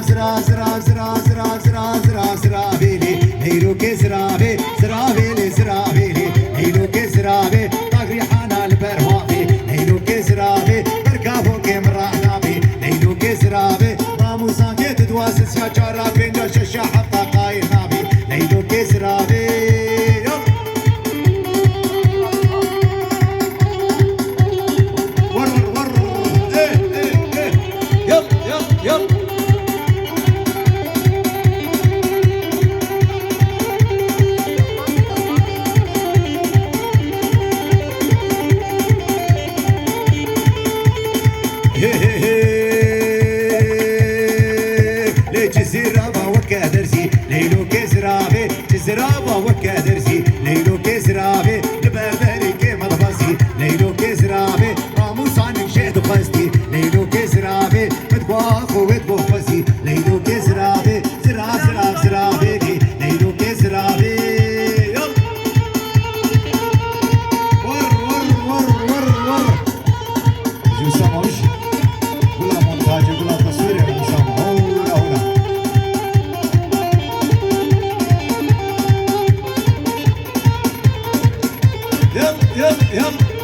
zra zra zra zra zra zra zra veli Neylo ke zra ve zra veli zra veli Neylo ke zra ve tagri hana البرهابي Neylo ke zra ve بركابو ke mrahnabi Neylo ke zra ve mamusan ke tdwasis ya chara benja shasha hatta qainabi Neylo ke zra ve جزيرة وكادرسي ليلو كزرابي جزيرة وكادرسي ليلو كزرابي لبابري كيما ضفاسي ليلو كزرابي راموس عنك شهد قصدي ليلو كزرابي متواخو وتبوفسي ليلو كزرابي زرا زرا زرابي ليلو كزرابي ور ور ور ور ور جو ساموش ولا مونتاج ولا تصوير يا مسامح ولا ولا يلا يلا يلا